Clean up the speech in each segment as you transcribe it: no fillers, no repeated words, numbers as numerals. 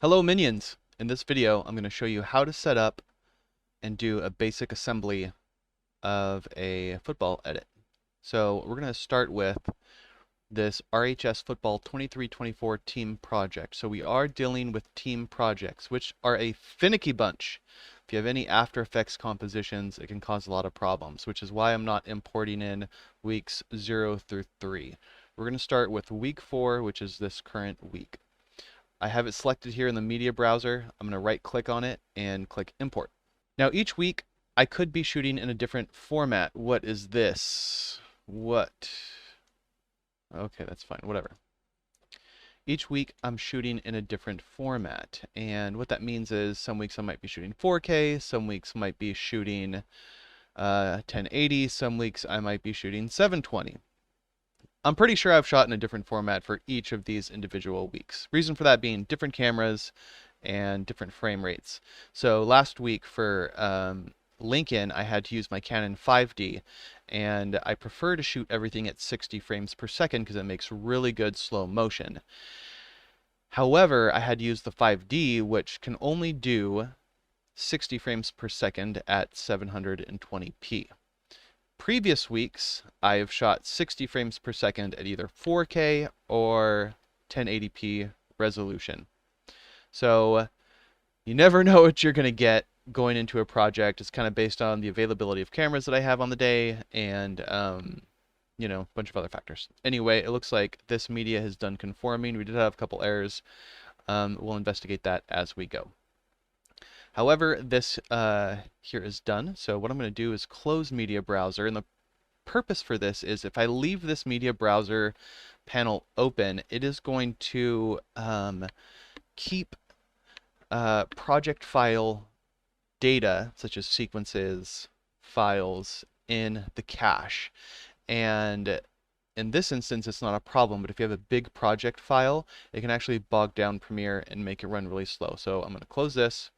Hello minions! In this video I'm going to show you how to set up and do a basic assembly of a football edit. So we're going to start with this RHS Football 23-24 team project. So we are dealing with team projects, which are a finicky bunch. If you have any After Effects compositions, it can cause a lot of problems, which is why I'm not importing in weeks 0 through 3. We're going to start with week 4, which is this current week. I have it selected here in the media browser. I'm going to right click on it and click import. Now each week I could be shooting in a different format. What is this? What? Okay, that's fine, whatever. Each week I'm shooting in a different format, and what that means is some weeks I might be shooting 4K, some weeks might be shooting 1080, some weeks I might be shooting 720. I'm pretty sure I've shot in a different format for each of these individual weeks. Reason for that being different cameras and different frame rates. So last week for Lincoln, I had to use my Canon 5D, and I prefer to shoot everything at 60 frames per second because it makes really good slow motion. However, I had to use the 5D, which can only do 60 frames per second at 720p. Previous weeks, I have shot 60 frames per second at either 4K or 1080p resolution. So you never know what you're going to get going into a project. It's kind of based on the availability of cameras that I have on the day and, you know, a bunch of other factors. Anyway, it looks like this media has done conforming. We did have a couple errors. We'll investigate that as we go. However, this here is done. So what I'm going to do is close media browser, and the purpose for this is if I leave this media browser panel open, it is going to keep project file data such as sequences, files in the cache. And in this instance, it's not a problem, but if you have a big project file, it can actually bog down Premiere and make it run really slow. So I'm going to close this.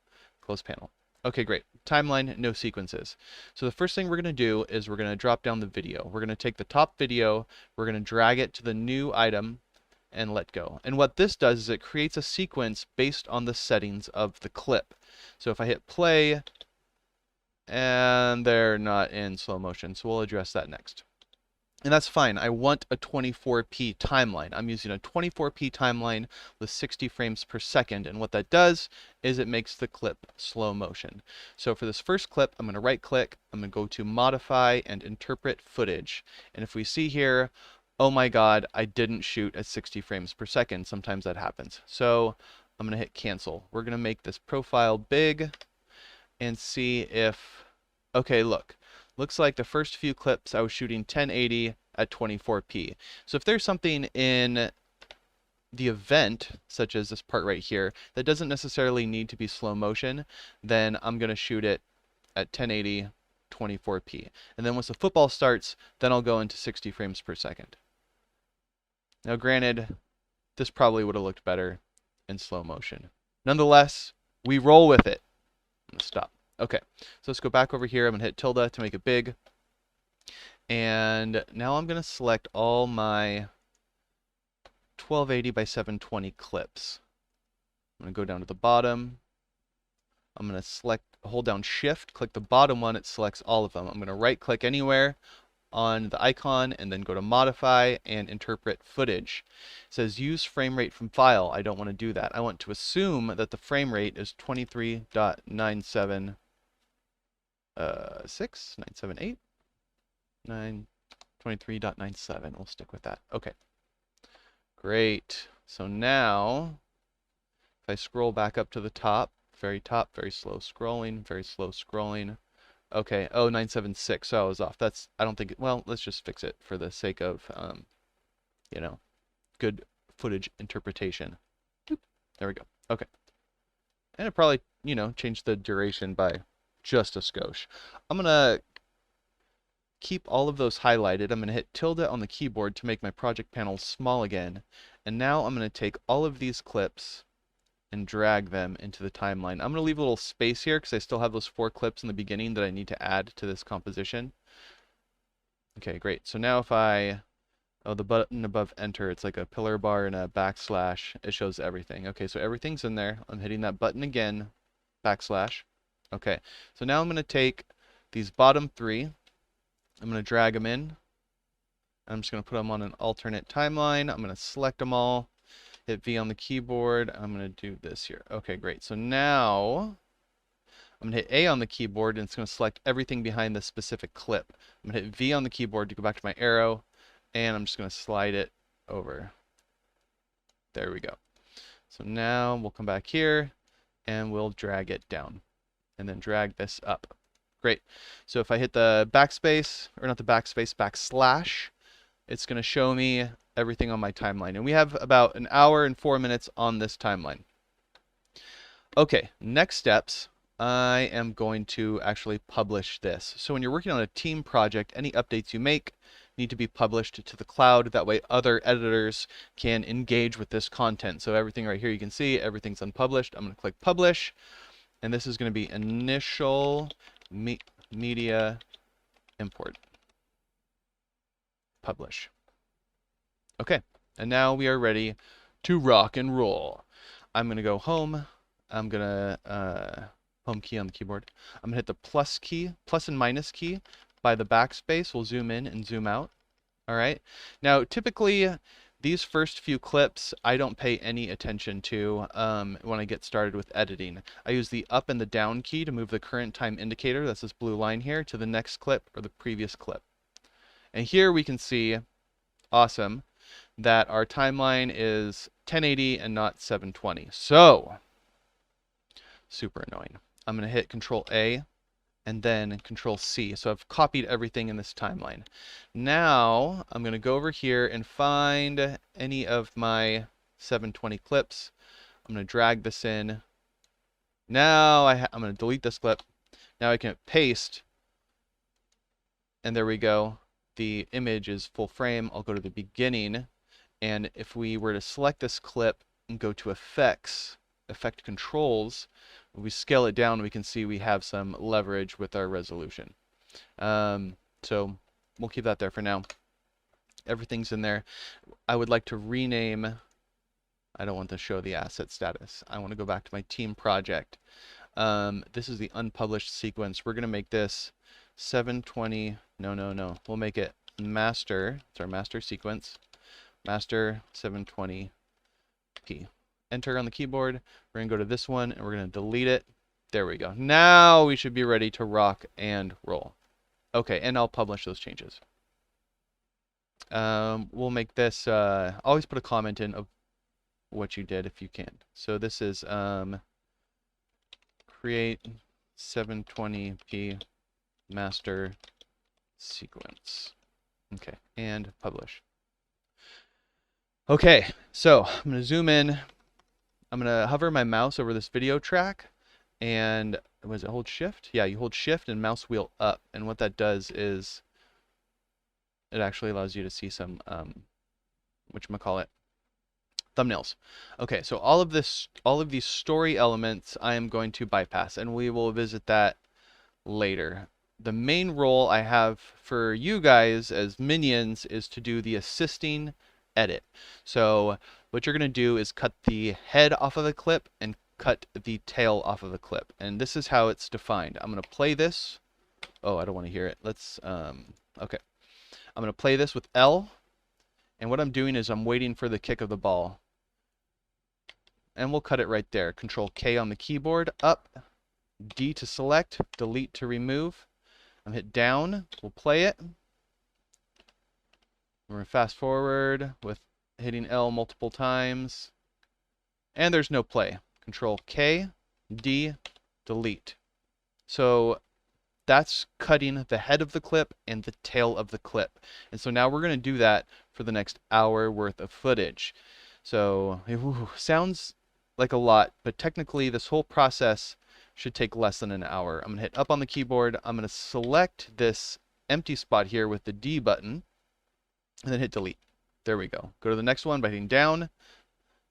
Close panel. Okay, great. Timeline, no sequences. So the first thing we're going to do is we're going to drop down the video. We're going to take the top video, we're going to drag it to the new item, and let go. And what this does is it creates a sequence based on the settings of the clip. So if I hit play, and they're not in slow motion, so we'll address that next. And that's fine. I want a 24p timeline. I'm using a 24p timeline with 60 frames per second. And what that does is it makes the clip slow motion. So for this first clip, I'm going to right click. I'm going to go to modify and interpret footage. And if we see here, oh my God, I didn't shoot at 60 frames per second. Sometimes that happens. So I'm going to hit cancel. We're going to make this profile big and see if, okay, look. Looks like the first few clips I was shooting 1080 at 24p. So if there's something in the event, such as this part right here, that doesn't necessarily need to be slow motion, then I'm going to shoot it at 1080 24p. And then once the football starts, then I'll go into 60 frames per second. Now granted, this probably would have looked better in slow motion. Nonetheless, we roll with it. I'm going to stop. Okay, so let's go back over here. I'm going to hit tilde to make it big. And now I'm going to select all my 1280 by 720 clips. I'm going to go down to the bottom. I'm going to select, hold down Shift, click the bottom one. It selects all of them. I'm going to right click anywhere on the icon and then go to modify and interpret footage. It says use frame rate from file. I don't want to do that. I want to assume that the frame rate is 23.97 978 923.97. We'll stick with that. Okay, great. So now if I scroll back up to the top, very slow scrolling, very slow scrolling. Okay, oh, 976, so I was off. That's, I don't think, well, let's just fix it for the sake of you know, good footage interpretation. Boop. There we go. Okay, and it probably, you know, changed the duration by just a skosh. I'm going to keep all of those highlighted. I'm going to hit tilde on the keyboard to make my project panel small again. And now I'm going to take all of these clips and drag them into the timeline. I'm going to leave a little space here because I still have those 4 clips in the beginning that I need to add to this composition. Okay, great. So now if I Oh, the button above enter, it's like a pillar bar and a backslash. It shows everything. Okay, so everything's in there. I'm hitting that button again, backslash. Okay, so now I'm going to take these bottom three. I'm going to drag them in. I'm just going to put them on an alternate timeline. I'm going to select them all, hit V on the keyboard. I'm going to do this here. Okay, great. So now I'm going to hit A on the keyboard, and it's going to select everything behind the specific clip. I'm going to hit V on the keyboard to go back to my arrow, and I'm just going to slide it over. There we go. So now we'll come back here, and we'll drag it down, and then drag this up. Great. So if I hit the backspace, or not the backspace, backslash, it's going to show me everything on my timeline. And we have about an hour and 4 minutes on this timeline. Okay, next steps. I am going to actually publish this. So when you're working on a team project, any updates you make need to be published to the cloud. That way other editors can engage with this content. So everything right here you can see, everything's unpublished. I'm going to click publish. And this is going to be initial media import. Publish. Okay, and now we are ready to rock and roll. I'm going to go home. I'm going to home key on the keyboard. I'm going to hit the plus key, plus and minus key by the backspace. We'll zoom in and zoom out. All right. Now, typically, these first few clips, I don't pay any attention to when I get started with editing. I use the up and the down key to move the current time indicator, that's this blue line here, to the next clip or the previous clip. And here we can see, awesome, that our timeline is 1080 and not 720. So, super annoying. I'm going to hit Control A and then Control C. So I've copied everything in this timeline. Now I'm going to go over here and find any of my 720 clips. I'm going to drag this in. Now I'm going to delete this clip. Now I can paste, and there we go. The image is full frame. I'll go to the beginning, and if we were to select this clip and go to effects, effect controls, when we scale it down, we can see we have some leverage with our resolution. So we'll keep that there for now. Everything's in there. I would like to rename, I don't want to show the asset status. I want to go back to my team project. This is the unpublished sequence. We're going to make this 720, no. We'll make it master. It's our master sequence. Master 720p. Enter on the keyboard. We're going to go to this one and we're going to delete it. There we go. Now we should be ready to rock and roll. Okay, and I'll publish those changes. We'll make this, always put a comment in of what you did if you can. So this is create 720p master sequence. Okay, and publish. Okay, so I'm going to zoom in. I'm going to hover my mouse over this video track, and was it hold shift? Yeah, you hold shift and mouse wheel up, and what that does is it actually allows you to see some whatchamacallit, thumbnails. Okay, so all of these story elements I am going to bypass, and we will visit that later. The main role I have for you guys as minions is to do the assisting edit. So what you're going to do is cut the head off of the clip and cut the tail off of the clip. And this is how it's defined. I'm going to play this. Oh, I don't want to hear it. Let's, okay. I'm going to play this with L. And what I'm doing is I'm waiting for the kick of the ball. And we'll cut it right there. Control K on the keyboard, up, D to select, delete to remove. I'm hit down, we'll play it. We're going to fast forward with hitting L multiple times. And there's no play. Control K, D, delete. So that's cutting the head of the clip and the tail of the clip. And so now we're going to do that for the next hour worth of footage. So it sounds like a lot, but technically this whole process should take less than an hour. I'm going to hit up on the keyboard. I'm going to select this empty spot here with the D button and then hit delete. There we go. Go to the next one by hitting down,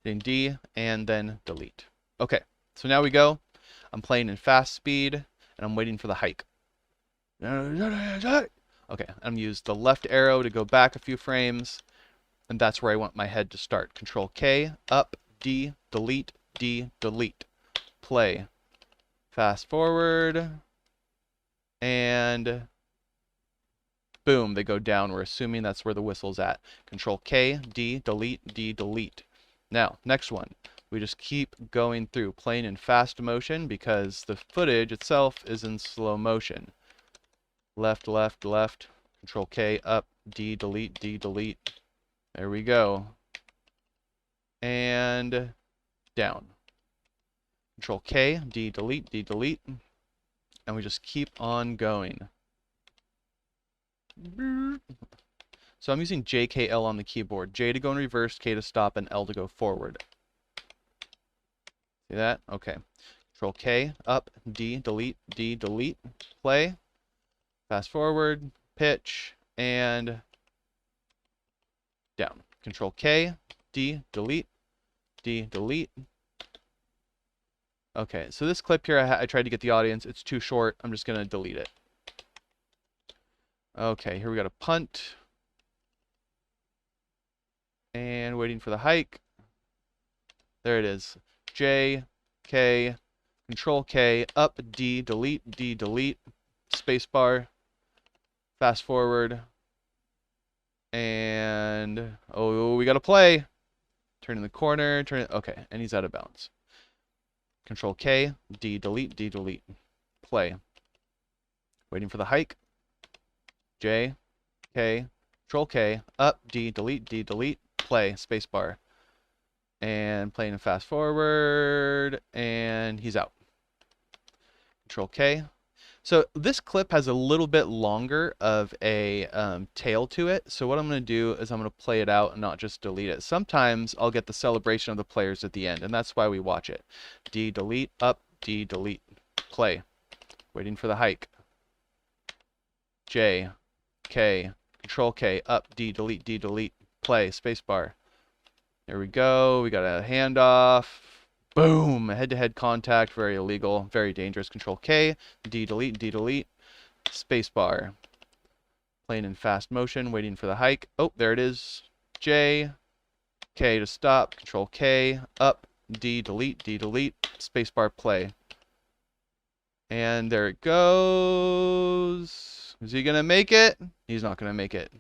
hitting D, and then delete. Okay, so now we go. I'm playing in fast speed and I'm waiting for the hike. Okay, I'm going to use the left arrow to go back a few frames, and that's where I want my head to start. Control K, up, D, delete, play. Fast forward, and boom, they go down. We're assuming that's where the whistle's at. Control K, D, delete. Now, next one. We just keep going through, playing in fast motion because the footage itself is in slow motion. Left, left, left. Control K, up, D, delete. There we go. And down. Control K, D, delete. And we just keep on going. So I'm using JKL on the keyboard. J to go in reverse, K to stop, and L to go forward. See that? Okay. Control K, up, D, delete, play. Fast forward, pitch, and down. Control K, D, delete. Okay, so this clip here, I tried to get the audience. It's too short. I'm just going to delete it. Okay, here we got a punt. And waiting for the hike. There it is. J, K, Control K, up, D, delete, spacebar, fast forward, and oh, we got to play. Turn in the corner, okay, and he's out of bounds. Control K, D, delete, play. Waiting for the hike. J, K, Control K, up, D, delete, play, spacebar. And playing fast forward, and he's out. Control K. So this clip has a little bit longer of a tail to it. So what I'm going to do is I'm going to play it out and not just delete it. Sometimes I'll get the celebration of the players at the end, and that's why we watch it. D, delete, up, D, delete, play. Waiting for the hike. J, K, Control K, up, D, delete, play, spacebar. There we go. We got a handoff. Boom! Head-to-head contact. Very illegal. Very dangerous. Control K. D, delete, spacebar. Playing in fast motion. Waiting for the hike. Oh, there it is. J. K to stop. Control K. Up. D, delete, spacebar, play. And there it goes. Is he going to make it? He's not going to make it.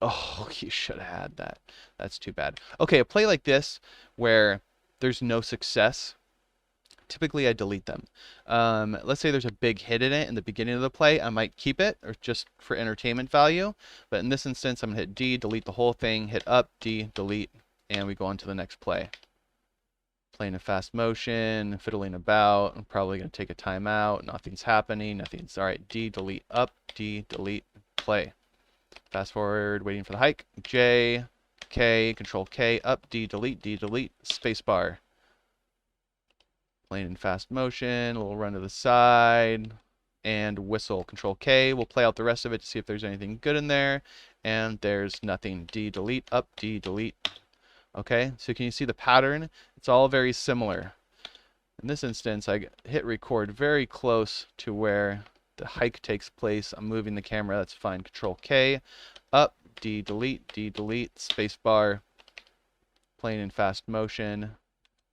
Oh, you should have had that. That's too bad. Okay, a play like this where there's no success, typically I delete them. Let's say there's a big hit in it in the beginning of the play. I might keep it or just for entertainment value. But in this instance, I'm going to hit D, delete the whole thing, hit up, D, delete, and we go on to the next play. Playing in fast motion, fiddling about. I'm probably going to take a timeout. Nothing's happening. Nothing's all right. D, delete, up, D, delete, play. Fast forward, waiting for the hike. J, K, Control K, up, D, delete, spacebar. Playing in fast motion, a little run to the side, and whistle. Control K, we'll play out the rest of it to see if there's anything good in there, and there's nothing. D, delete, up, D, delete. Okay, so can you see the pattern? It's all very similar. In this instance, I hit record very close to where the hike takes place. I'm moving the camera, that's fine. Control K, up, D, delete, spacebar, playing in fast motion,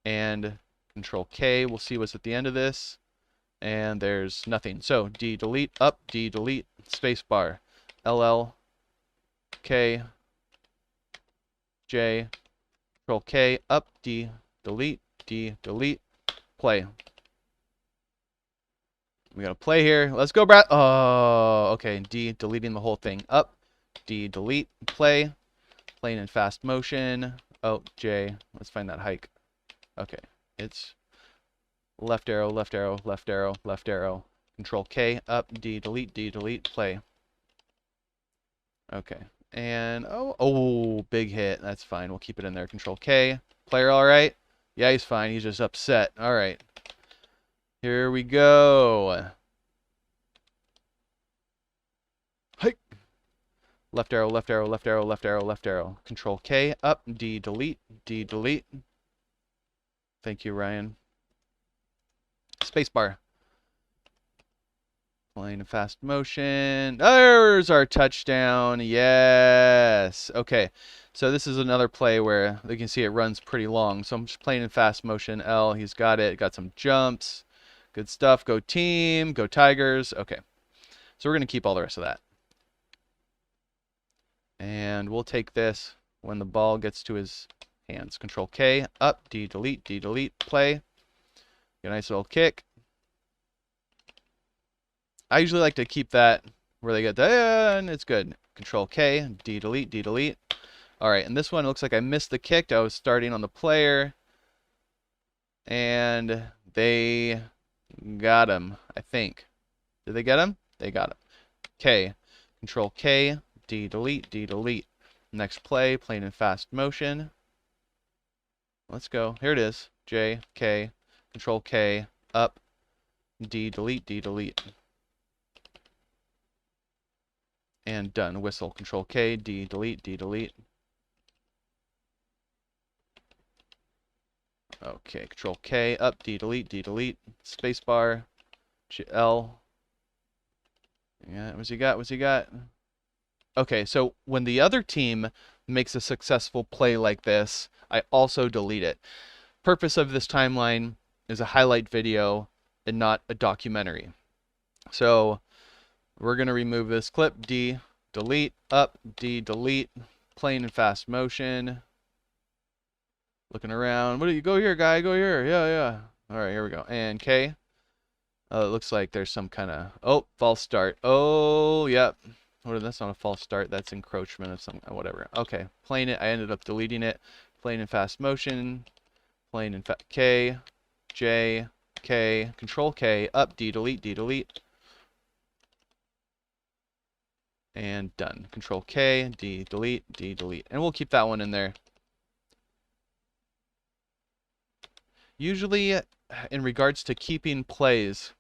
and Control K, we'll see what's at the end of this, and there's nothing. So D, delete, up, D, delete, spacebar, LL, K, J, Control K, up, D, delete, play. We got to play here. Let's go, Brad. Oh, okay. D, deleting the whole thing. Up. D, delete, play. Playing in fast motion. Oh, J. Let's find that hike. Okay. It's left arrow, left arrow, left arrow, left arrow. Control K, up, D, delete, play. Okay. And, oh, big hit. That's fine. We'll keep it in there. Control K. Player all right? Yeah, he's fine. He's just upset. All right. Here we go. Hike. Left arrow, left arrow, left arrow, left arrow, left arrow. Control K, up, D, delete. Thank you, Ryan. Spacebar. Playing in fast motion. There's our touchdown. Yes. Okay. So this is another play where you can see it runs pretty long. So I'm just playing in fast motion. L, he's got it. Got some jumps. Good stuff. Go team. Go Tigers. Okay. So we're going to keep all the rest of that. And we'll take this when the ball gets to his hands. Control K, up, D delete, play. Get a nice little kick. I usually like to keep that where they get that, and it's good. Control K, D delete. All right, and this one looks like I missed the kick. I was starting on the player, and they got him, I think. Did they get him? They got him. K, Control K, D delete. Next play, playing in fast motion. Let's go. Here it is. J, K, Control K, up, D delete. And done. Whistle. Control K, D delete. Okay, Control K, up, D delete. Spacebar, L. Yeah, what's he got? Okay, so when the other team makes a successful play like this, I also delete it. Purpose of this timeline is a highlight video and not a documentary. So we're going to remove this clip, D, delete, up, D, delete, playing in fast motion. Looking around. What do you go here, guy? Go here. Yeah. All right, here we go. And K. Oh, it looks like there's some kind of... Oh, false start. Oh, yep. That's not a false start. That's encroachment of some... Whatever. Okay. Playing it. I ended up deleting it. Playing in fast motion. Playing in K. J. K. Control K. Up. D. Delete. And done. Control K. D. Delete. And we'll keep that one in there. Usually, in regards to keeping plays,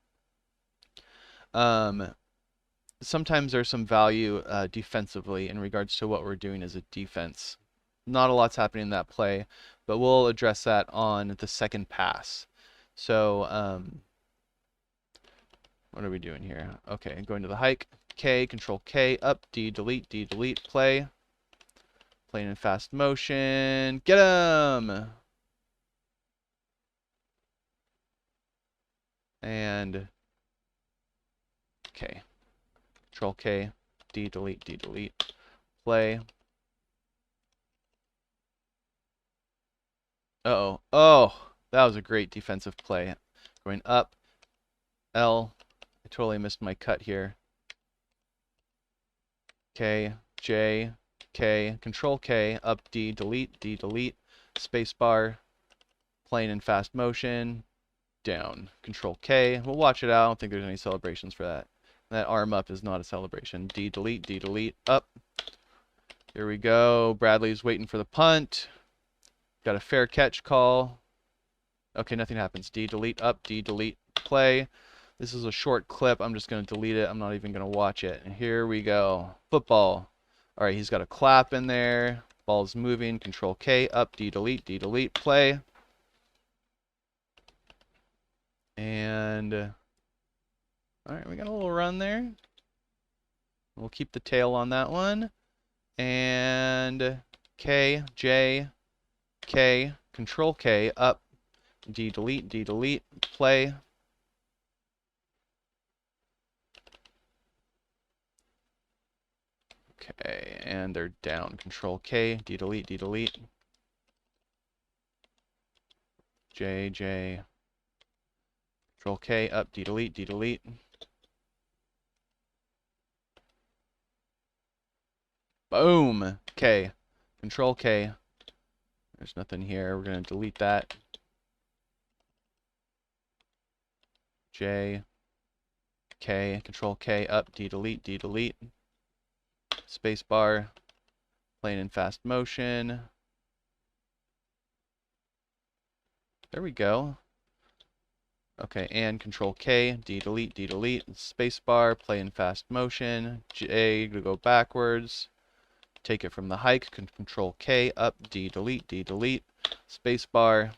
sometimes there's some value defensively in regards to what we're doing as a defense. Not a lot's happening in that play, but we'll address that on the second pass. So, what are we doing here? Okay, going to the hike. K, Control K, up, D, delete, play. Playing in fast motion. Get him! And K. Control K, D, delete, play. Uh-oh. Oh, that was a great defensive play. Going up, L. I totally missed my cut here. K, J, K, Control K, up, D, delete, spacebar, playing in fast motion, down, Control K. We'll watch it out. I don't think there's any celebrations for that. That arm up is not a celebration. D, delete, up. Here we go. Bradley's waiting for the punt. Got a fair catch call. Okay, nothing happens. D, delete, up, D, delete, play. This is a short clip. I'm just going to delete it. I'm not even going to watch it. And here we go. Football. All right, he's got a clap in there. Ball's moving. Control K, up, D, delete, play. And, all right, we got a little run there. We'll keep the tail on that one. And K, J, K, Control K, up, D, delete, play. Okay, and they're down. Control K, D, delete. J, Control K, up, D, delete. Boom! K, Control K. There's nothing here. We're going to delete that. J, K, Control K, up, D, delete. Spacebar, playing in fast motion. There we go. Okay, and Control K, D, delete, spacebar, play in fast motion. J to go backwards. Take it from the hike. Control K, up, D, delete, spacebar.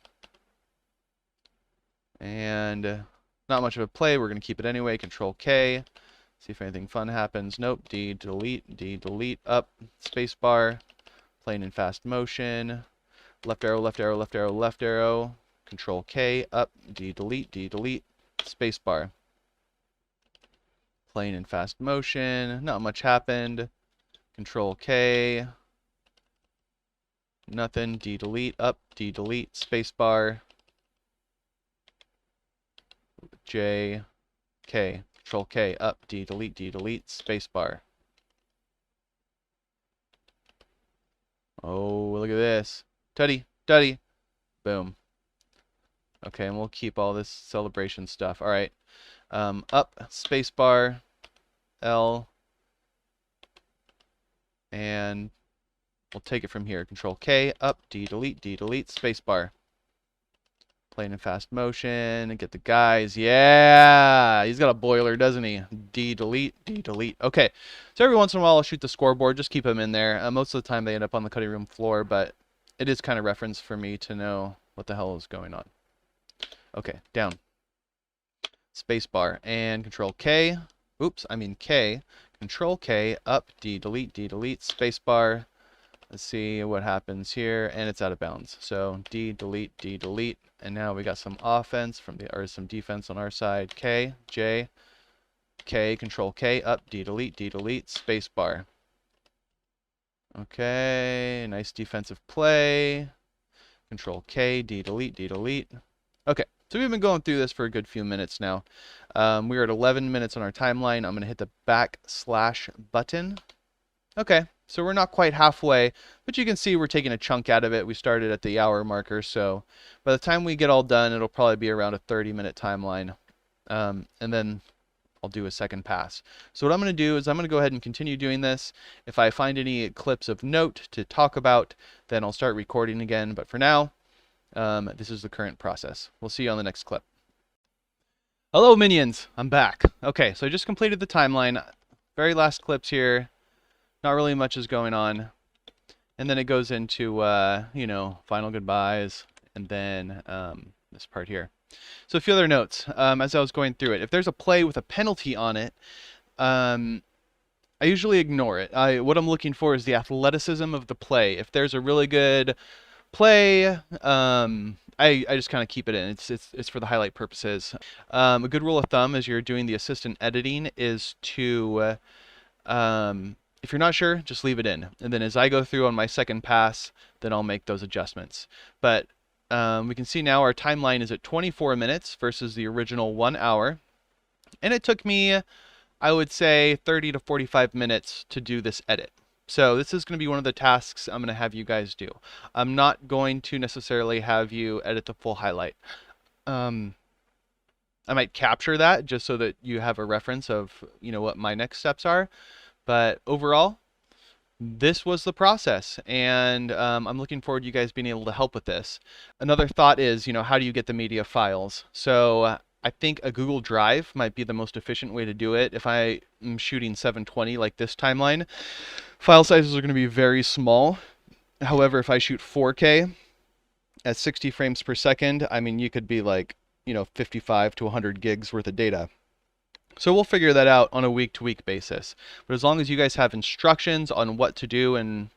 And not much of a play. We're going to keep it anyway. Control K. See if anything fun happens. Nope. D, delete, D, delete, up, spacebar, playing in fast motion, left arrow, left arrow, left arrow, left arrow, Control K, up, D, delete, spacebar. Playing in fast motion, not much happened. Control K, nothing, D, delete, up, D, delete, spacebar, J, K, Control K, up, D, delete, spacebar. Oh, look at this. Tutty, tutty. Boom. Okay, and we'll keep all this celebration stuff. All right. Up, spacebar, L, and we'll take it from here. Control K, up, D, delete, spacebar. Playing in fast motion and get the guys. Yeah, he's got a boiler, doesn't he? D, delete, Okay, so every once in a while I'll shoot the scoreboard. Just keep them in there. Most of the time they end up on the cutting room floor, but it is kind of reference for me to know what the hell is going on. Okay, down. Spacebar and Control K. Oops, I mean K. Control K, up, D, delete, spacebar. Let's see what happens here, and it's out of bounds. So D, delete, and now we got some offense from the, or some defense on our side. K, J, K, Control K, up, D, delete, spacebar. Okay, nice defensive play. Control K, D, delete. Okay, so we've been going through this for a good few minutes now. We're at 11 minutes on our timeline. I'm going to hit the backslash button. Okay, so we're not quite halfway, but you can see we're taking a chunk out of it. We started at the hour marker, so by the time we get all done, it'll probably be around a 30-minute timeline. And then I'll do a second pass. So what I'm going to do is I'm going to go ahead and continue doing this. If I find any clips of note to talk about, then I'll start recording again. But for now, this is the current process. We'll see you on the next clip. Hello, minions. I'm back. Okay, so I just completed the timeline. Very last clips here. Not really much is going on. And then it goes into, you know, final goodbyes, and then this part here. So a few other notes as I was going through it. If there's a play with a penalty on it, I usually ignore it. What I'm looking for is the athleticism of the play. If there's a really good play, I just kind of keep it in. It's for the highlight purposes. A good rule of thumb as you're doing the assistant editing is to if you're not sure, just leave it in. And then as I go through on my second pass, then I'll make those adjustments. But we can see now our timeline is at 24 minutes versus the original 1 hour. And it took me, I would say, 30 to 45 minutes to do this edit. So this is going to be one of the tasks I'm going to have you guys do. I'm not going to necessarily have you edit the full highlight. I might capture that just so that you have a reference of, you know, what my next steps are. But overall, this was the process, and I'm looking forward to you guys being able to help with this. Another thought is, you know, how do you get the media files? So I think a Google Drive might be the most efficient way to do it. If I am shooting 720 like this timeline, file sizes are going to be very small. However, if I shoot 4K at 60 frames per second, I mean, you could be like, you know, 55 to 100 gigs worth of data. So we'll figure that out on a week-to-week basis. But as long as you guys have instructions on what to do and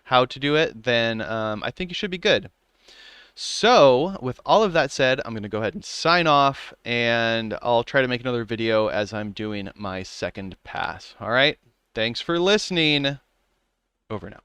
how to do it, then I think you should be good. So with all of that said, I'm going to go ahead and sign off, and I'll try to make another video as I'm doing my second pass. All right? Thanks for listening. Over now.